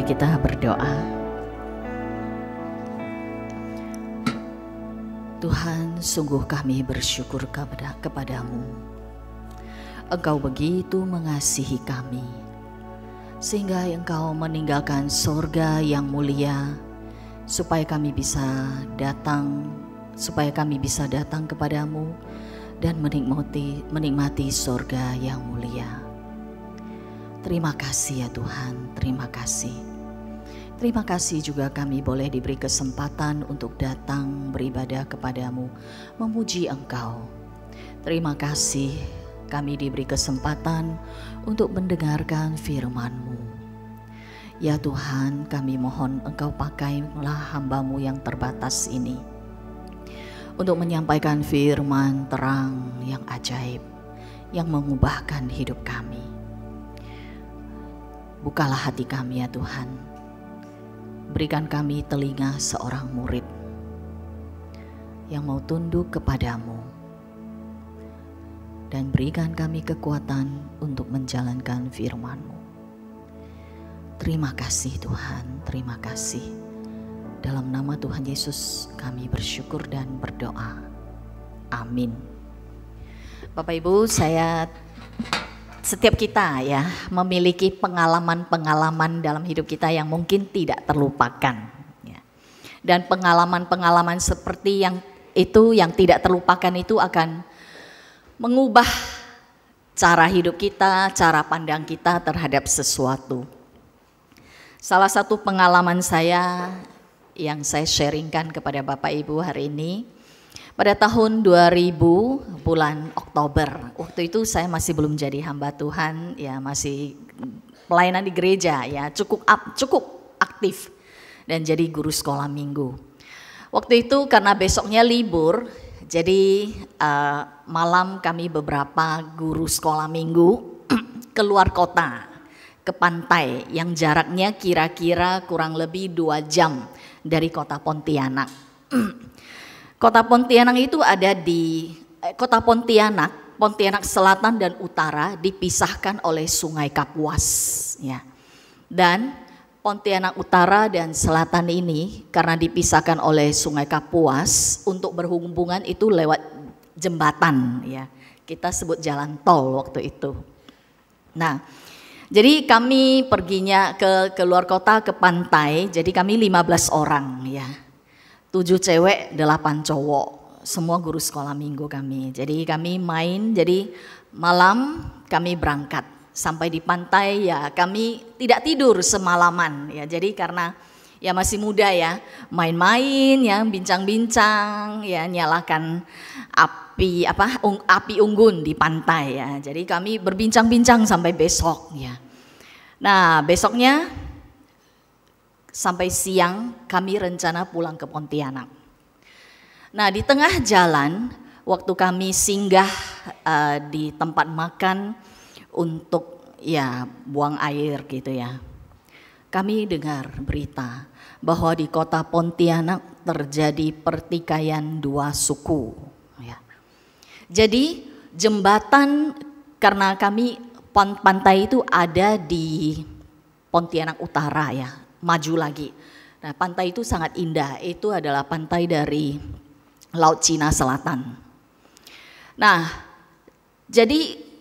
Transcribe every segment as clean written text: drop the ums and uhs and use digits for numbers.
Mari kita berdoa. Tuhan, sungguh kami bersyukur kepadamu. Engkau begitu mengasihi kami, sehingga Engkau meninggalkan sorga yang mulia, supaya kami bisa datang kepadamu dan menikmati sorga yang mulia. Terima kasih ya Tuhan, terima kasih. Terima kasih juga kami boleh diberi kesempatan untuk datang beribadah kepadamu, memuji Engkau. Terima kasih kami diberi kesempatan untuk mendengarkan firman-Mu. Ya Tuhan, kami mohon Engkau pakailah hamba-Mu yang terbatas ini untuk menyampaikan firman terang yang ajaib, yang mengubahkan hidup kami. Bukalah hati kami ya Tuhan. Berikan kami telinga seorang murid yang mau tunduk kepadamu, dan berikan kami kekuatan untuk menjalankan firman-Mu. Terima kasih Tuhan, terima kasih. Dalam nama Tuhan Yesus kami bersyukur dan berdoa. Amin. Bapak Ibu, setiap kita ya memiliki pengalaman-pengalaman dalam hidup kita yang mungkin tidak terlupakan ya. Dan pengalaman-pengalaman seperti yang tidak terlupakan itu akan mengubah cara hidup kita, cara pandang kita terhadap sesuatu. Salah satu pengalaman saya yang saya sharingkan kepada Bapak Ibu hari ini, pada tahun 2000 bulan Oktober, waktu itu saya masih belum jadi hamba Tuhan, ya masih pelayanan di gereja, ya cukup aktif dan jadi guru sekolah minggu. Waktu itu karena besoknya libur, jadi malam kami beberapa guru sekolah minggu keluar kota ke pantai yang jaraknya kira-kira kurang lebih 2 jam dari kota Pontianak. Kota Pontianak itu ada di kota Pontianak Selatan dan Utara dipisahkan oleh Sungai Kapuas ya. Dan Pontianak Utara dan Selatan ini karena dipisahkan oleh Sungai Kapuas, untuk berhubungan itu lewat jembatan ya. Kita sebut jalan tol waktu itu. Nah, jadi kami perginya ke luar kota ke pantai, jadi kami 15 orang ya. 7 cewek, 8 cowok, semua guru sekolah minggu kami. Jadi kami main, jadi malam kami berangkat. Sampai di pantai ya kami tidak tidur semalaman ya. Jadi karena ya masih muda ya, main-main ya, bincang-bincang ya, nyalakan api unggun di pantai ya. Jadi kami berbincang-bincang sampai besok ya. Nah besoknya sampai siang kami rencana pulang ke Pontianak. Nah di tengah jalan waktu kami singgah di tempat makan untuk ya buang air gitu ya, kami dengar berita bahwa di kota Pontianak terjadi pertikaian 2 suku ya. Jadi jembatan, karena kami pantai itu ada di Pontianak Utara ya, maju lagi. Nah pantai itu sangat indah, itu adalah pantai dari Laut Cina Selatan. Nah jadi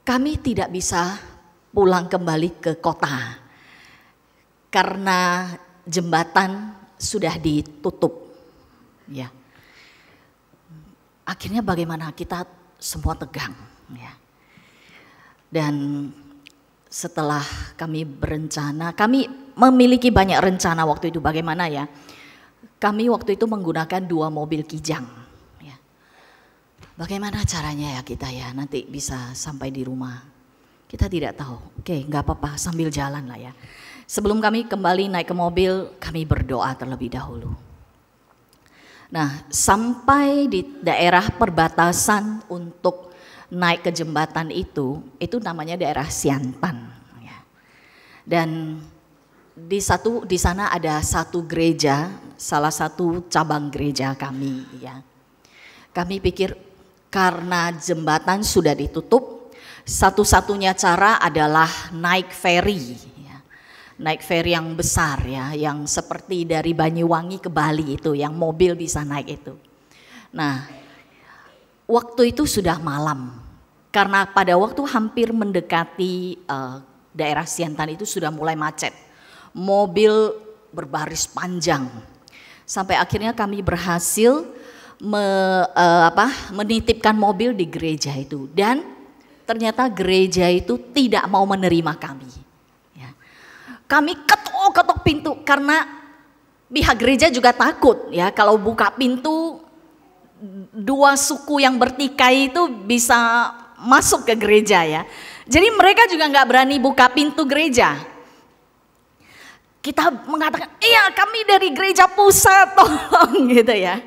kami tidak bisa pulang kembali ke kota karena jembatan sudah ditutup ya. Akhirnya bagaimana, kita semua tegang ya. Dan setelah kami berencana, kami memiliki banyak rencana waktu itu, bagaimana ya. Kami waktu itu menggunakan 2 mobil kijang ya. Bagaimana caranya ya kita ya nanti bisa sampai di rumah. Kita tidak tahu. Oke, gak apa-apa, sambil jalan lah ya. Sebelum kami kembali naik ke mobil, kami berdoa terlebih dahulu. Nah sampai di daerah perbatasan untuk naik ke jembatan itu namanya daerah Siantan ya. Dan di sana ada satu gereja, salah satu cabang gereja kami ya. Kami pikir karena jembatan sudah ditutup, satu-satunya cara adalah naik ferry ya. naik ferry yang besar ya, yang seperti dari Banyuwangi ke Bali itu, yang mobil bisa naik itu. Nah, waktu itu sudah malam, karena pada waktu hampir mendekati daerah Siantan itu sudah mulai macet. Mobil berbaris panjang, sampai akhirnya kami berhasil menitipkan mobil di gereja itu, dan ternyata gereja itu tidak mau menerima kami. Ya. Kami ketok-ketok pintu karena pihak gereja juga takut ya, kalau buka pintu dua suku yang bertikai itu bisa masuk ke gereja ya. Jadi mereka juga nggak berani buka pintu gereja. Kita mengatakan, iya kami dari gereja pusat, tolong gitu ya.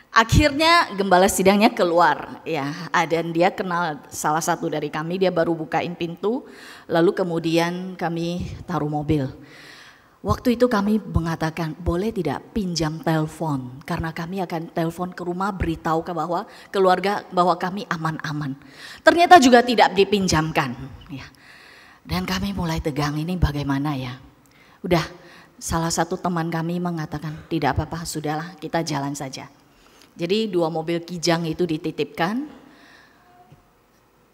Akhirnya gembala sidangnya keluar ya, dan dia kenal salah satu dari kami, dia baru bukain pintu, lalu kemudian kami taruh mobil. Waktu itu kami mengatakan, boleh tidak pinjam telepon, karena kami akan telepon ke rumah beritahu bahwa keluarga bahwa kami aman-aman. Ternyata juga tidak dipinjamkan ya. Dan kami mulai tegang, ini bagaimana ya. Udah, salah satu teman kami mengatakan, tidak apa-apa, sudahlah kita jalan saja. Jadi 2 mobil Kijang itu dititipkan,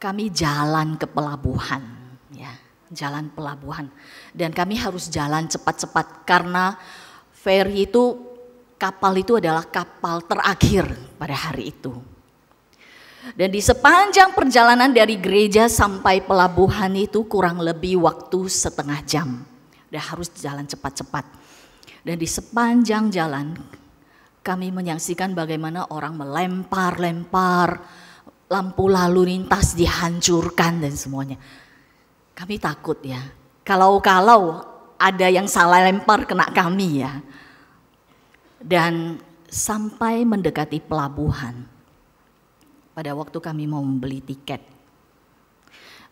kami jalan ke pelabuhan ya, jalan pelabuhan. Dan kami harus jalan cepat-cepat karena ferry itu, kapal itu adalah kapal terakhir pada hari itu. Dan di sepanjang perjalanan dari gereja sampai pelabuhan itu kurang lebih waktu setengah jam. Udah harus jalan cepat-cepat. Dan di sepanjang jalan kami menyaksikan bagaimana orang melempar-lempar, lampu lalu lintas dihancurkan dan semuanya. Kami takut ya, kalau ada yang salah lempar kena kami ya. Dan sampai mendekati pelabuhan, pada waktu kami mau membeli tiket,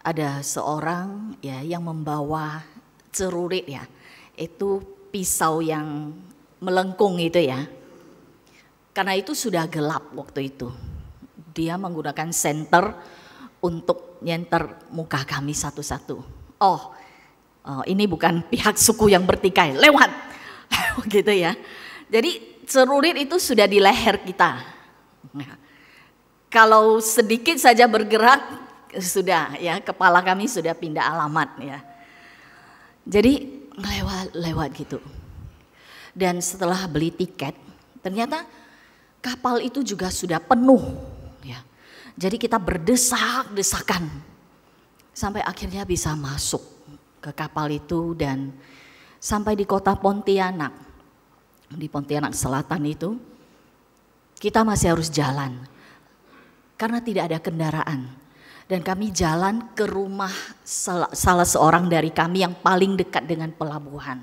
ada seorang ya yang membawa cerurit ya, itu pisau yang melengkung itu ya. Karena itu sudah gelap waktu itu. Dia menggunakan senter untuk nyenter muka kami satu-satu. Oh, ini bukan pihak suku yang bertikai, lewat. Gitu ya. Jadi cerurit itu sudah di leher kita. Nah, kalau sedikit saja bergerak, sudah ya, kepala kami sudah pindah alamat ya. Jadi lewat gitu. Dan setelah beli tiket, ternyata kapal itu juga sudah penuh ya. Jadi kita berdesak-desakan sampai akhirnya bisa masuk ke kapal itu dan sampai di kota Pontianak. Di Pontianak Selatan itu kita masih harus jalan karena tidak ada kendaraan. Dan kami jalan ke rumah salah seorang dari kami yang paling dekat dengan pelabuhan.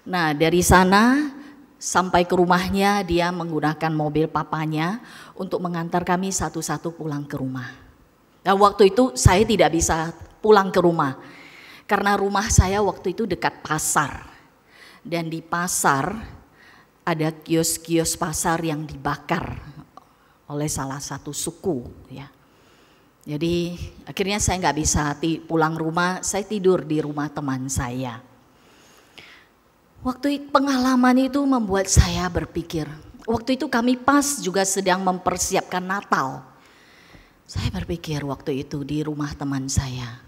Nah, dari sana sampai ke rumahnya, dia menggunakan mobil papanya untuk mengantar kami satu-satu pulang ke rumah. Nah, waktu itu saya tidak bisa pulang ke rumah karena rumah saya waktu itu dekat pasar. Dan di pasar ada kios-kios pasar yang dibakar oleh salah satu suku ya. Jadi akhirnya saya nggak bisa pulang rumah, saya tidur di rumah teman saya. Waktu pengalaman itu membuat saya berpikir, waktu itu kami pas juga sedang mempersiapkan Natal. Saya berpikir waktu itu di rumah teman saya,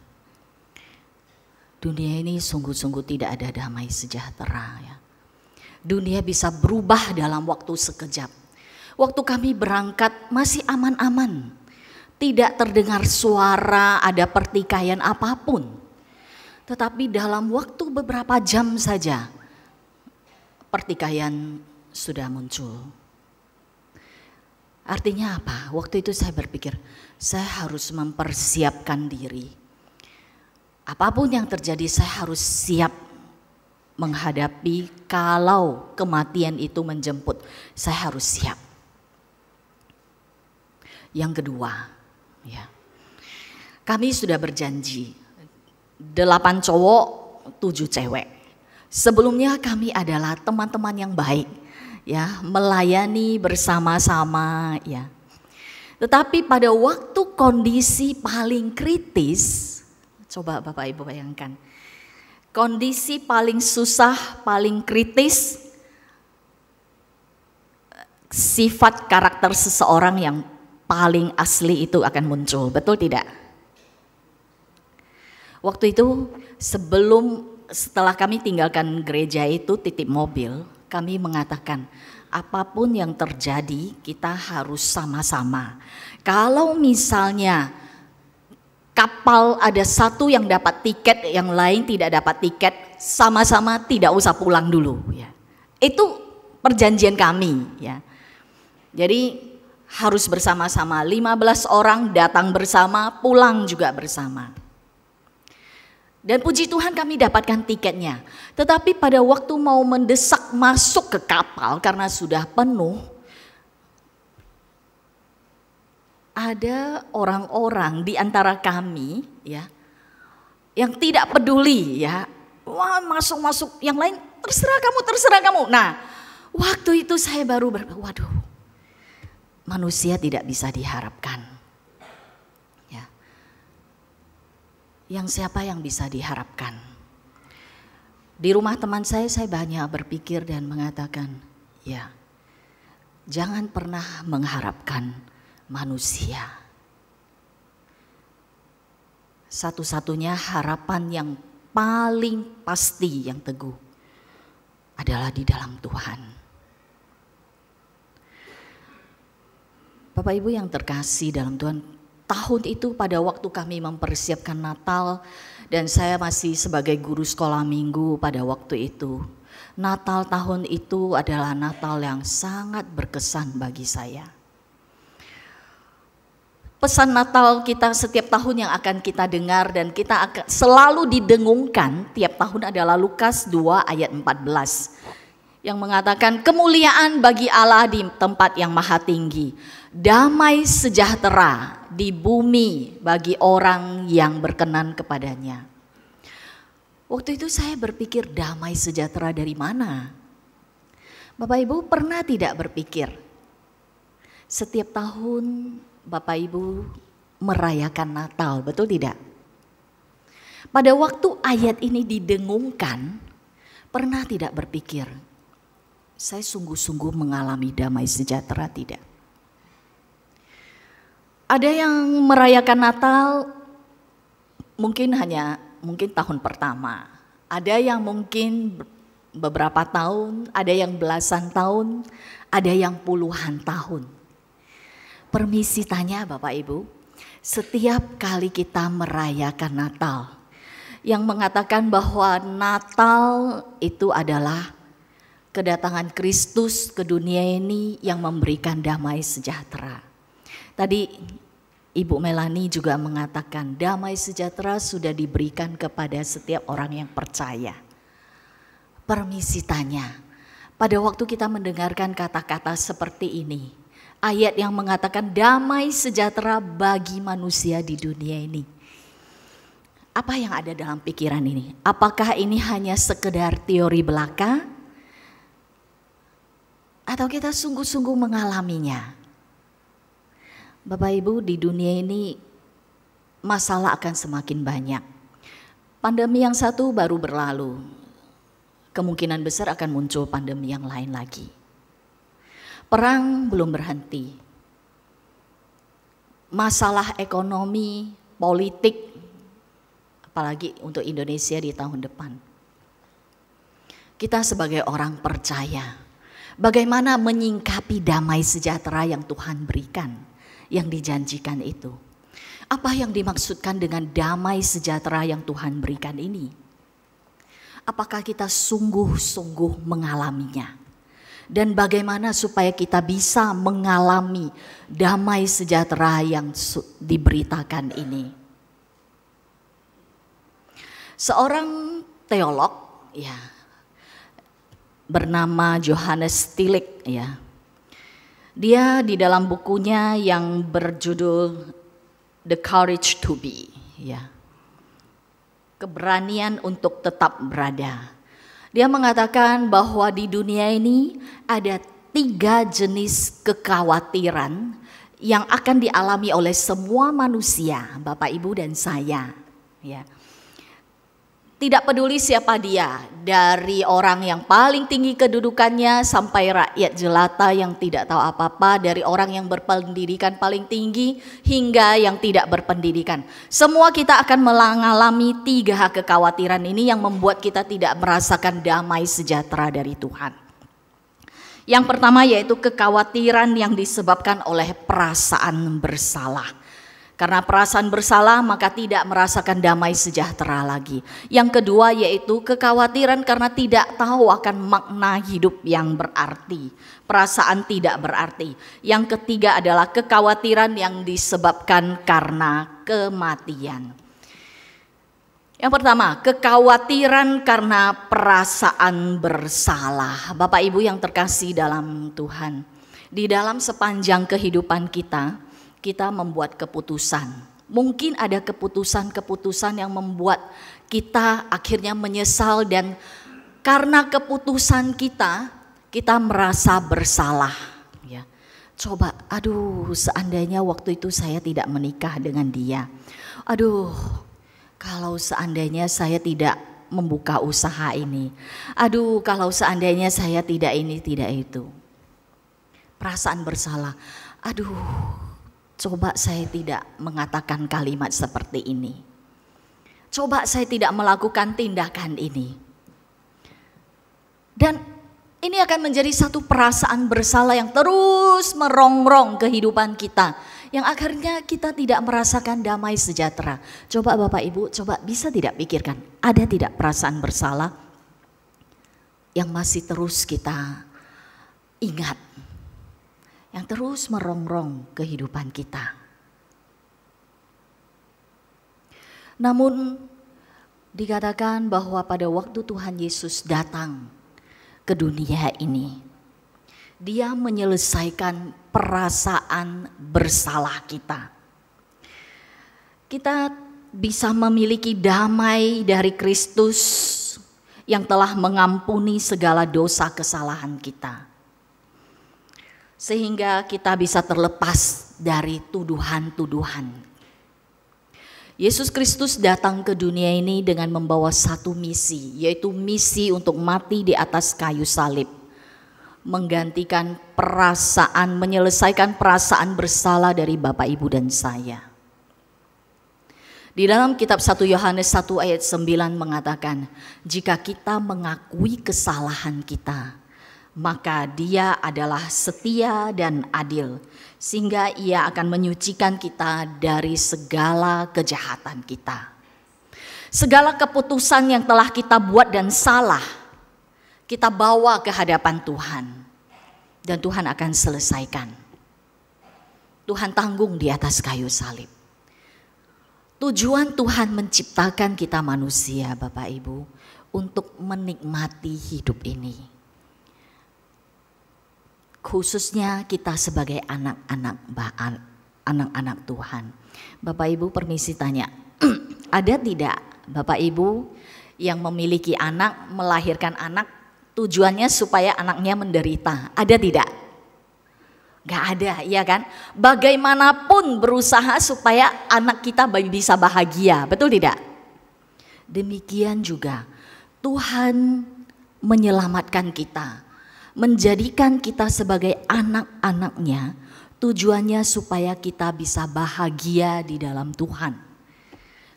dunia ini sungguh-sungguh tidak ada damai sejahtera ya. Dunia bisa berubah dalam waktu sekejap. Waktu kami berangkat masih aman-aman, tidak terdengar suara ada pertikaian apapun. Tetapi dalam waktu beberapa jam saja, pertikaian sudah muncul. Artinya apa? Waktu itu saya berpikir, saya harus mempersiapkan diri. Apapun yang terjadi, saya harus siap menghadapi kalau kematian itu menjemput. Saya harus siap. Yang kedua, ya, kami sudah berjanji 8 cowok, 7 cewek. Sebelumnya kami adalah teman-teman yang baik, ya, melayani bersama-sama, ya. Tetapi pada waktu kondisi paling kritis, coba Bapak Ibu bayangkan, kondisi paling susah, paling kritis, sifat karakter seseorang yang paling asli itu akan muncul, betul tidak? Waktu itu setelah kami tinggalkan gereja itu, titip mobil, kami mengatakan apapun yang terjadi kita harus sama-sama. Kalau misalnya kapal ada satu yang dapat tiket, yang lain tidak dapat tiket, sama-sama tidak usah pulang dulu. Ya. Itu perjanjian kami. Ya. Jadi harus bersama-sama, 15 orang datang bersama, pulang juga bersama. Dan puji Tuhan kami dapatkan tiketnya. Tetapi pada waktu mau mendesak masuk ke kapal karena sudah penuh, ada orang-orang di antara kami ya yang tidak peduli ya. Wah, masuk-masuk, yang lain terserah kamu. Nah, waktu itu saya baru waduh. Manusia tidak bisa diharapkan. Ya. Yang siapa yang bisa diharapkan? Di rumah teman saya banyak berpikir dan mengatakan, ya, jangan pernah mengharapkan manusia. Satu-satunya harapan yang paling pasti, yang teguh, adalah di dalam Tuhan. Bapak Ibu yang terkasih dalam Tuhan, tahun itu pada waktu kami mempersiapkan Natal dan saya masih sebagai guru sekolah minggu pada waktu itu. Natal tahun itu adalah Natal yang sangat berkesan bagi saya. Pesan Natal kita setiap tahun yang akan kita dengar dan kita akan selalu didengungkan tiap tahun adalah Lukas 2 ayat 14. Yang mengatakan kemuliaan bagi Allah di tempat yang maha tinggi, damai sejahtera di bumi bagi orang yang berkenan kepadanya. Waktu itu saya berpikir, damai sejahtera dari mana? Bapak Ibu pernah tidak berpikir setiap tahun Bapak Ibu merayakan Natal, betul tidak? Pada waktu ayat ini didengungkan, pernah tidak berpikir, saya sungguh-sungguh mengalami damai sejahtera tidak? Ada yang merayakan Natal mungkin tahun pertama. Ada yang mungkin beberapa tahun, ada yang belasan tahun, ada yang puluhan tahun. Permisi tanya Bapak Ibu, setiap kali kita merayakan Natal, yang mengatakan bahwa Natal itu adalah kedatangan Kristus ke dunia ini yang memberikan damai sejahtera. Tadi Ibu Melani juga mengatakan damai sejahtera sudah diberikan kepada setiap orang yang percaya. Permisi tanya, pada waktu kita mendengarkan kata-kata seperti ini, ayat yang mengatakan damai sejahtera bagi manusia di dunia ini, apa yang ada dalam pikiran ini? Apakah ini hanya sekedar teori belaka? Atau kita sungguh-sungguh mengalaminya? Bapak Ibu, di dunia ini masalah akan semakin banyak. Pandemi yang satu baru berlalu, kemungkinan besar akan muncul pandemi yang lain lagi. Perang belum berhenti. Masalah ekonomi, politik, apalagi untuk Indonesia di tahun depan. Kita sebagai orang percaya, bagaimana menyingkapi damai sejahtera yang Tuhan berikan, yang dijanjikan itu? Apa yang dimaksudkan dengan damai sejahtera yang Tuhan berikan ini? Apakah kita sungguh-sungguh mengalaminya? Dan bagaimana supaya kita bisa mengalami damai sejahtera yang diberitakan ini? Seorang teolog ya bernama Johannes Tillich ya. Dia di dalam bukunya yang berjudul The Courage to Be ya. Keberanian untuk tetap berada. Dia mengatakan bahwa di dunia ini ada 3 jenis kekhawatiran yang akan dialami oleh semua manusia, Bapak Ibu dan saya. Ya. Tidak peduli siapa dia, dari orang yang paling tinggi kedudukannya sampai rakyat jelata yang tidak tahu apa-apa, dari orang yang berpendidikan paling tinggi hingga yang tidak berpendidikan. Semua kita akan mengalami 3 kekhawatiran ini yang membuat kita tidak merasakan damai sejahtera dari Tuhan. Yang pertama yaitu kekhawatiran yang disebabkan oleh perasaan bersalah. Karena perasaan bersalah maka tidak merasakan damai sejahtera lagi. Yang kedua yaitu kekhawatiran karena tidak tahu akan makna hidup yang berarti. Perasaan tidak berarti. Yang ketiga adalah kekhawatiran yang disebabkan karena kematian. Yang pertama, kekhawatiran karena perasaan bersalah. Bapak Ibu yang terkasih dalam Tuhan, di dalam sepanjang kehidupan kita membuat keputusan. Mungkin ada keputusan-keputusan yang membuat kita akhirnya menyesal dan karena keputusan kita merasa bersalah. Ya. Coba, seandainya waktu itu saya tidak menikah dengan dia. Kalau seandainya saya tidak membuka usaha ini. Kalau seandainya saya tidak ini, tidak itu. Perasaan bersalah. Coba saya tidak mengatakan kalimat seperti ini. Coba saya tidak melakukan tindakan ini. Dan ini akan menjadi satu perasaan bersalah yang terus merongrong kehidupan kita. Yang akhirnya kita tidak merasakan damai sejahtera. Coba Bapak Ibu, bisa tidak pikirkan. Ada tidak perasaan bersalah yang masih terus kita ingat. Yang terus merongrong kehidupan kita. Namun dikatakan bahwa pada waktu Tuhan Yesus datang ke dunia ini, Dia menyelesaikan perasaan bersalah kita. Kita bisa memiliki damai dari Kristus yang telah mengampuni segala dosa kesalahan kita. Sehingga kita bisa terlepas dari tuduhan-tuduhan. Yesus Kristus datang ke dunia ini dengan membawa satu misi, yaitu misi untuk mati di atas kayu salib. Menggantikan menyelesaikan perasaan bersalah dari Bapak Ibu dan saya. Di dalam kitab 1 Yohanes 1 ayat 9 mengatakan, jika kita mengakui kesalahan kita, maka Dia adalah setia dan adil, sehingga Ia akan menyucikan kita dari segala kejahatan kita. Segala keputusan yang telah kita buat dan salah, kita bawa ke hadapan Tuhan, dan Tuhan akan selesaikan. Tuhan tanggung di atas kayu salib. Tujuan Tuhan menciptakan kita manusia, Bapak Ibu, untuk menikmati hidup ini. Khususnya kita sebagai anak-anak Tuhan. Bapak Ibu permisi tanya, ada tidak Bapak Ibu yang memiliki anak, melahirkan anak, tujuannya supaya anaknya menderita? Ada tidak? Gak ada, ya kan? Bagaimanapun berusaha supaya anak kita bisa bahagia, betul tidak? Demikian juga Tuhan menyelamatkan kita, menjadikan kita sebagai anak-anaknya, tujuannya supaya kita bisa bahagia di dalam Tuhan.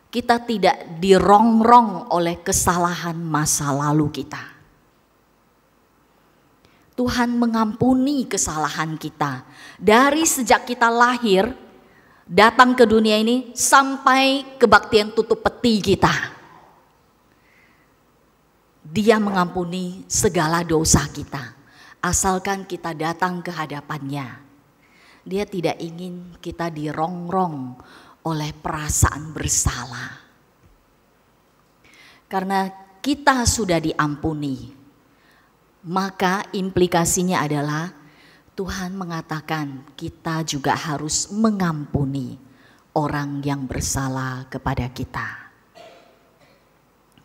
Kita tidak dirongrong oleh kesalahan masa lalu kita. Tuhan mengampuni kesalahan kita dari sejak kita lahir, datang ke dunia ini sampai kebaktian tutup peti kita. Dia mengampuni segala dosa kita, asalkan kita datang ke hadapannya. Dia tidak ingin kita dirongrong oleh perasaan bersalah. Karena kita sudah diampuni, maka implikasinya adalah Tuhan mengatakan kita juga harus mengampuni orang yang bersalah kepada kita.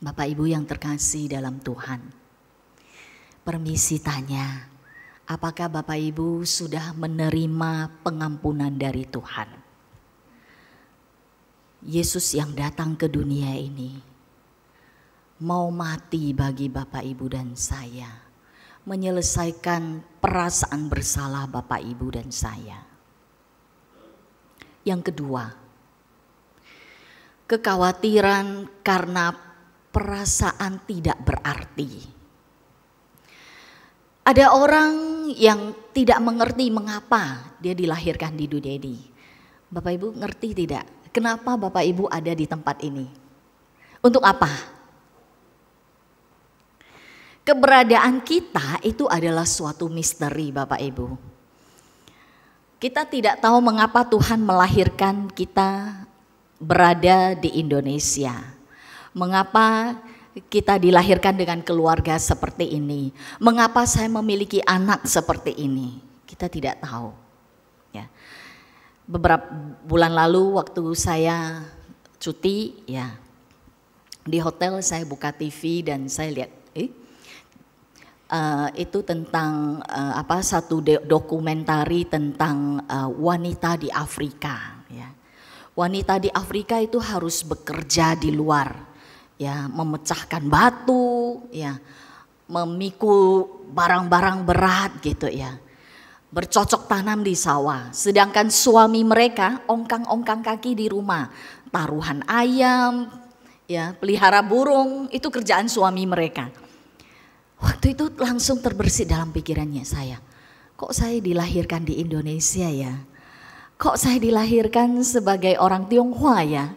Bapak Ibu yang terkasih dalam Tuhan, permisi tanya, apakah Bapak Ibu sudah menerima pengampunan dari Tuhan? Yesus yang datang ke dunia ini mau mati bagi Bapak Ibu dan saya, menyelesaikan perasaan bersalah Bapak Ibu dan saya. Yang kedua, kekhawatiran karena perasaan tidak berarti. Ada orang yang tidak mengerti mengapa dia dilahirkan di dunia ini. Bapak Ibu ngerti tidak? Kenapa Bapak Ibu ada di tempat ini? Untuk apa? Keberadaan kita itu adalah suatu misteri Bapak Ibu. Kita tidak tahu mengapa Tuhan melahirkan kita berada di Indonesia. Mengapa kita dilahirkan dengan keluarga seperti ini. Mengapa saya memiliki anak seperti ini. Kita tidak tahu. Ya. Beberapa bulan lalu waktu saya cuti, ya, di hotel saya buka TV dan saya lihat itu tentang satu dokumentari tentang wanita di Afrika. Ya. Wanita di Afrika itu harus bekerja di luar, ya, memecahkan batu, ya, memikul barang-barang berat gitu ya, bercocok tanam di sawah. Sedangkan suami mereka ongkang-ongkang kaki di rumah, taruhan ayam, ya, pelihara burung, itu kerjaan suami mereka. Waktu itu langsung terbersit dalam pikirannya saya, kok saya dilahirkan di Indonesia ya? Kok saya dilahirkan sebagai orang Tionghoa ya?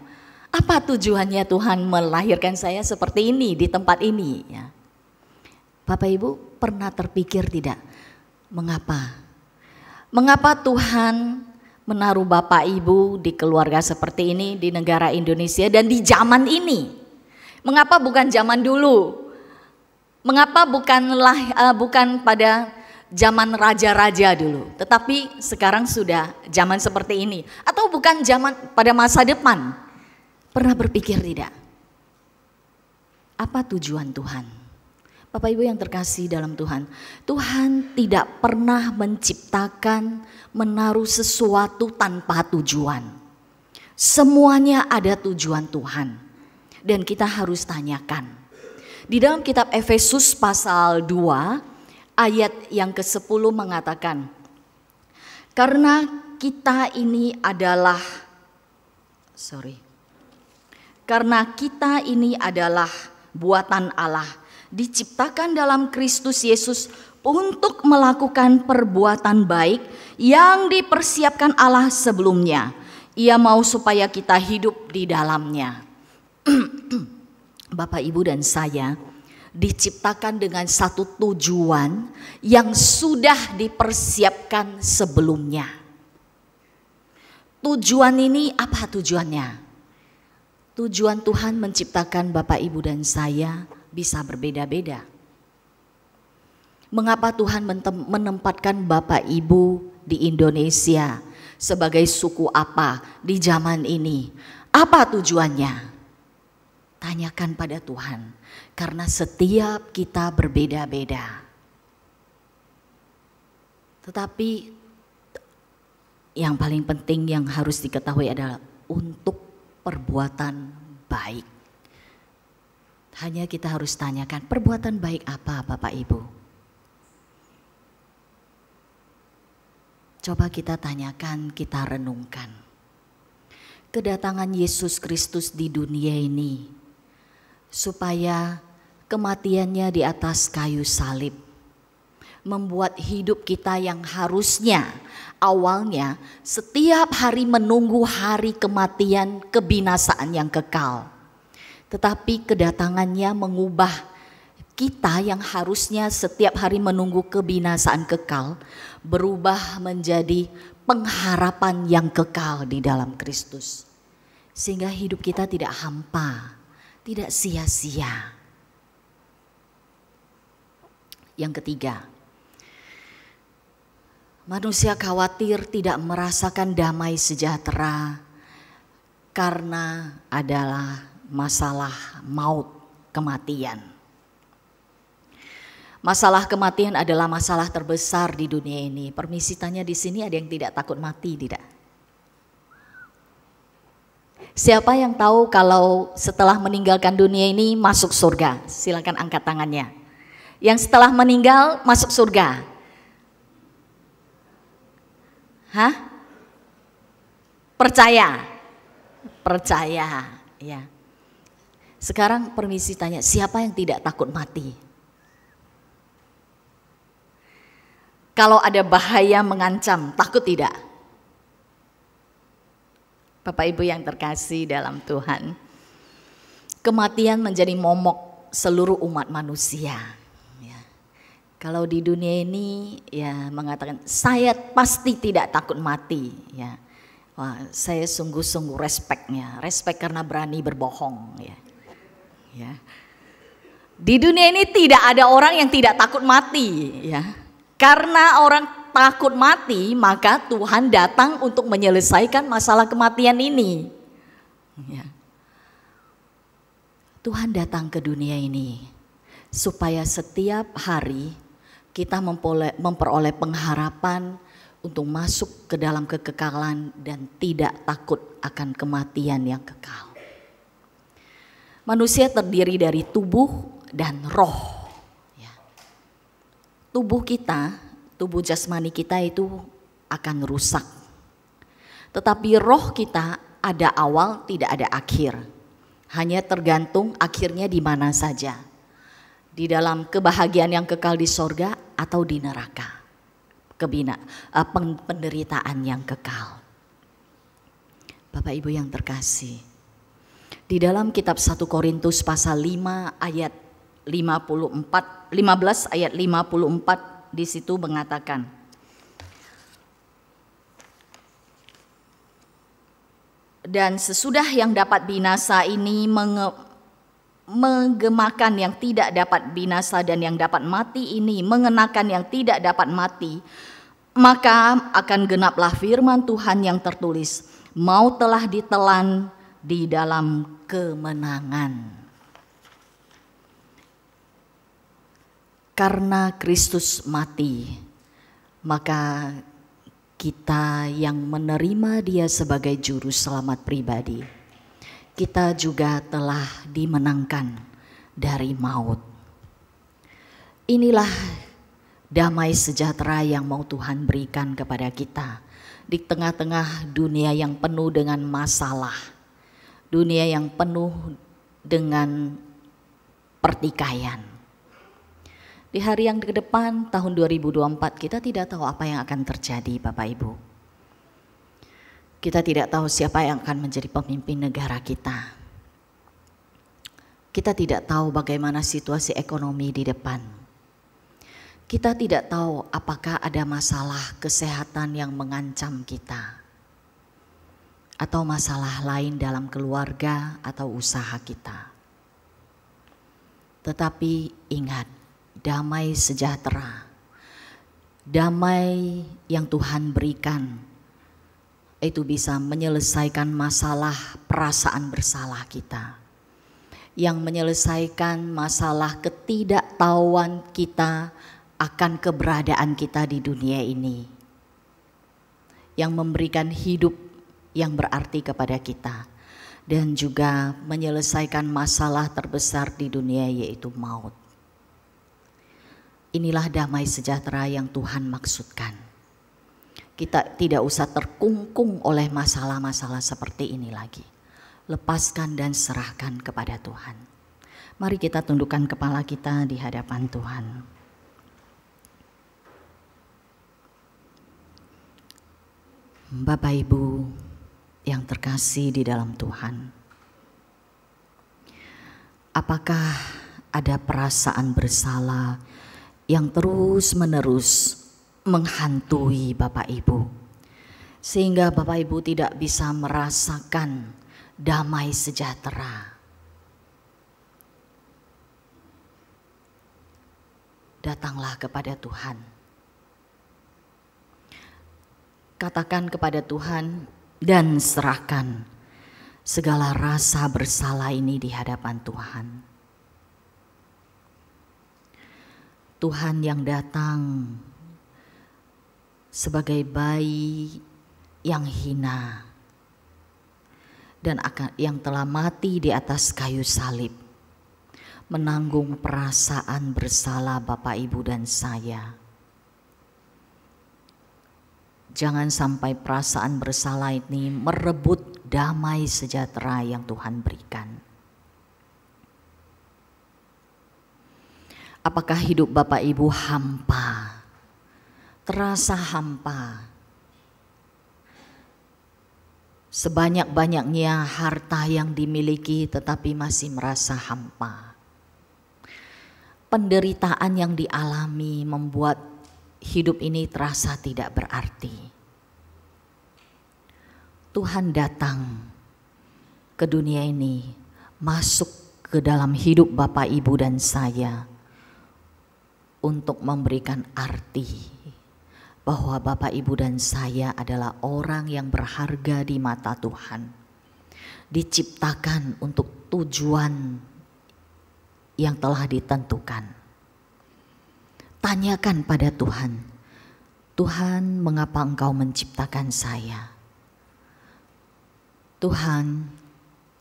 Apa tujuannya Tuhan melahirkan saya seperti ini di tempat ini ya? Bapak Ibu pernah terpikir tidak? Mengapa? Mengapa Tuhan menaruh Bapak Ibu di keluarga seperti ini di negara Indonesia dan di zaman ini? Mengapa bukan zaman dulu? Mengapa bukan pada zaman raja-raja dulu, tetapi sekarang sudah zaman seperti ini? Atau bukan zaman pada masa depan? Pernah berpikir tidak? Apa tujuan Tuhan? Bapak Ibu yang terkasih dalam Tuhan, Tuhan tidak pernah menciptakan, menaruh sesuatu tanpa tujuan. Semuanya ada tujuan Tuhan. Dan kita harus tanyakan. Di dalam kitab Efesus pasal 2 ayat yang ke-10 mengatakan, karena kita ini adalah buatan Allah, diciptakan dalam Kristus Yesus untuk melakukan perbuatan baik yang dipersiapkan Allah sebelumnya. Ia mau supaya kita hidup di dalamnya. Bapak, Ibu dan saya diciptakan dengan satu tujuan yang sudah dipersiapkan sebelumnya. Tujuan ini apa tujuannya? Tujuan Tuhan menciptakan Bapak, Ibu dan saya bisa berbeda-beda. Mengapa Tuhan menempatkan Bapak Ibu di Indonesia sebagai suku apa di zaman ini? Apa tujuannya? Tanyakan pada Tuhan, karena setiap kita berbeda-beda. Tetapi yang paling penting yang harus diketahui adalah untuk perbuatan baik. Hanya kita harus tanyakan, perbuatan baik apa Bapak Ibu? Coba kita tanyakan, kita renungkan. Kedatangan Yesus Kristus di dunia ini supaya kematiannya di atas kayu salib membuat hidup kita yang harusnya awalnya setiap hari menunggu hari kematian, kebinasaan yang kekal. Tetapi kedatangannya mengubah kita yang harusnya setiap hari menunggu kebinasaan kekal berubah menjadi pengharapan yang kekal di dalam Kristus. Sehingga hidup kita tidak hampa, tidak sia-sia. Yang ketiga, manusia khawatir tidak merasakan damai sejahtera karena adalah masalah maut, kematian. Masalah kematian adalah masalah terbesar di dunia ini. Permisi tanya, di sini ada yang tidak takut mati tidak? Siapa yang tahu kalau setelah meninggalkan dunia ini masuk surga? Silakan angkat tangannya. Yang setelah meninggal masuk surga. Hah? Percaya? Percaya, ya. Sekarang permisi tanya, siapa yang tidak takut mati? Kalau ada bahaya mengancam, takut tidak? Bapak Ibu yang terkasih dalam Tuhan, kematian menjadi momok seluruh umat manusia. Ya. Kalau di dunia ini ya mengatakan saya pasti tidak takut mati. Ya. Wah, saya sungguh-sungguh respect karena berani berbohong. Ya. Ya. Di dunia ini tidak ada orang yang tidak takut mati. Ya. Karena orang takut mati, maka Tuhan datang untuk menyelesaikan masalah kematian ini. Ya. Tuhan datang ke dunia ini supaya setiap hari kita memperoleh pengharapan untuk masuk ke dalam kekekalan dan tidak takut akan kematian yang kekal. Manusia terdiri dari tubuh dan roh. Ya. Tubuh jasmani kita itu akan rusak. Tetapi roh kita ada awal, tidak ada akhir. Hanya tergantung akhirnya di mana saja. Di dalam kebahagiaan yang kekal di sorga atau di neraka. Penderitaan yang kekal. Bapak Ibu yang terkasih. Di dalam kitab 1 Korintus pasal 5 ayat 15 ayat 54 di situ mengatakan, dan sesudah yang dapat binasa ini menggemakan yang tidak dapat binasa, dan yang dapat mati ini mengenakan yang tidak dapat mati, maka akan genaplah firman Tuhan yang tertulis, maut telah ditelan di dalam kemenangan. Karena Kristus mati, maka kita yang menerima Dia sebagai juru selamat pribadi, kita juga telah dimenangkan dari maut. Inilah damai sejahtera yang mau Tuhan berikan kepada kita di tengah-tengah dunia yang penuh dengan masalah, dunia yang penuh dengan pertikaian. Di hari yang ke depan tahun 2024 kita tidak tahu apa yang akan terjadi, Bapak Ibu. Kita tidak tahu siapa yang akan menjadi pemimpin negara kita. Kita tidak tahu bagaimana situasi ekonomi di depan. Kita tidak tahu apakah ada masalah kesehatan yang mengancam kita. Atau masalah lain dalam keluarga atau usaha kita. Tetapi ingat, damai sejahtera, damai yang Tuhan berikan itu bisa menyelesaikan masalah perasaan bersalah kita, yang menyelesaikan masalah ketidaktahuan kita akan keberadaan kita di dunia ini, yang memberikan hidup yang berarti kepada kita, dan juga menyelesaikan masalah terbesar di dunia yaitu maut. Inilah damai sejahtera yang Tuhan maksudkan. Kita tidak usah terkungkung oleh masalah-masalah seperti ini lagi. Lepaskan dan serahkan kepada Tuhan. Mari kita tundukkan kepala kita di hadapan Tuhan. Bapak Ibu yang terkasih di dalam Tuhan. Apakah ada perasaan bersalah yang terus-menerus menghantui Bapak Ibu, sehingga Bapak Ibu tidak bisa merasakan damai sejahtera? Datanglah kepada Tuhan. Katakan kepada Tuhan dan serahkan segala rasa bersalah ini di hadapan Tuhan. Tuhan yang datang sebagai bayi yang hina, dan yang telah mati di atas kayu salib, menanggung perasaan bersalah Bapak Ibu dan saya. Jangan sampai perasaan bersalah ini merebut damai sejahtera yang Tuhan berikan. Apakah hidup Bapak Ibu hampa? Terasa hampa? Sebanyak-banyaknya harta yang dimiliki tetapi masih merasa hampa. Penderitaan yang dialami membuat hidup ini terasa tidak berarti. Tuhan datang ke dunia ini, masuk ke dalam hidup Bapak Ibu dan saya untuk memberikan arti bahwa Bapak Ibu dan saya adalah orang yang berharga di mata Tuhan. Diciptakan untuk tujuan yang telah ditentukan. Tanyakan pada Tuhan, Tuhan, mengapa Engkau menciptakan saya? Tuhan,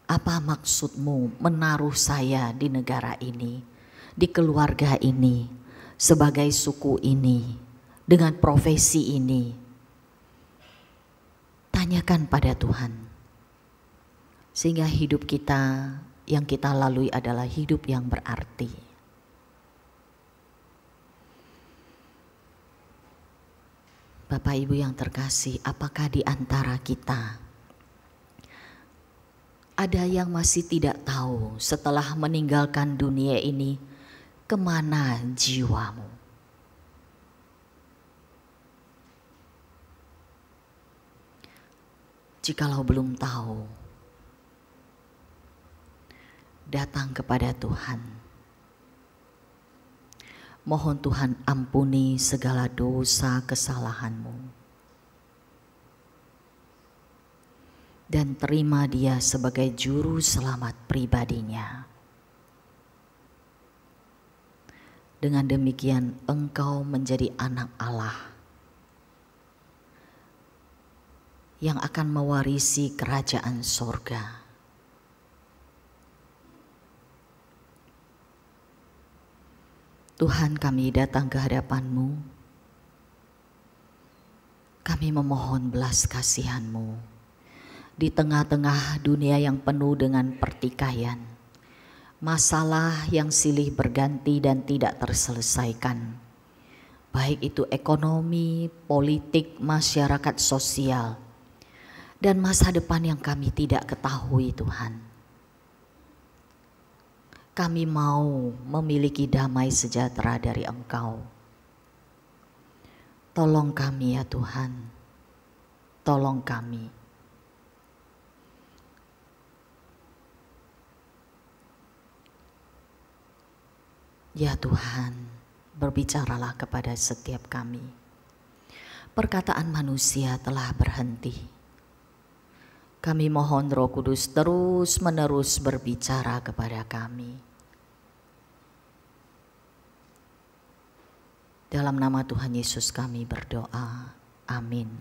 apa maksud-Mu menaruh saya di negara ini, di keluarga ini, sebagai suku ini, dengan profesi ini? Tanyakan pada Tuhan, sehingga hidup kita yang kita lalui adalah hidup yang berarti. Bapak Ibu yang terkasih, apakah di antara kita ada yang masih tidak tahu setelah meninggalkan dunia ini kemana jiwamu? Jikalau belum tahu, datang kepada Tuhan. Mohon Tuhan ampuni segala dosa kesalahanmu. Dan terima Dia sebagai juru selamat pribadinya. Dengan demikian engkau menjadi anak Allah yang akan mewarisi kerajaan sorga. Tuhan, kami datang ke hadapan-Mu. Kami memohon belas kasihan-Mu di tengah-tengah dunia yang penuh dengan pertikaian, masalah yang silih berganti dan tidak terselesaikan, baik itu ekonomi, politik, masyarakat sosial, dan masa depan yang kami tidak ketahui, Tuhan. Kami mau memiliki damai sejahtera dari Engkau. Tolong kami ya Tuhan, tolong kami. Ya Tuhan, berbicaralah kepada setiap kami. Perkataan manusia telah berhenti. Kami mohon Roh Kudus terus-menerus berbicara kepada kami. Dalam nama Tuhan Yesus kami berdoa. Amin.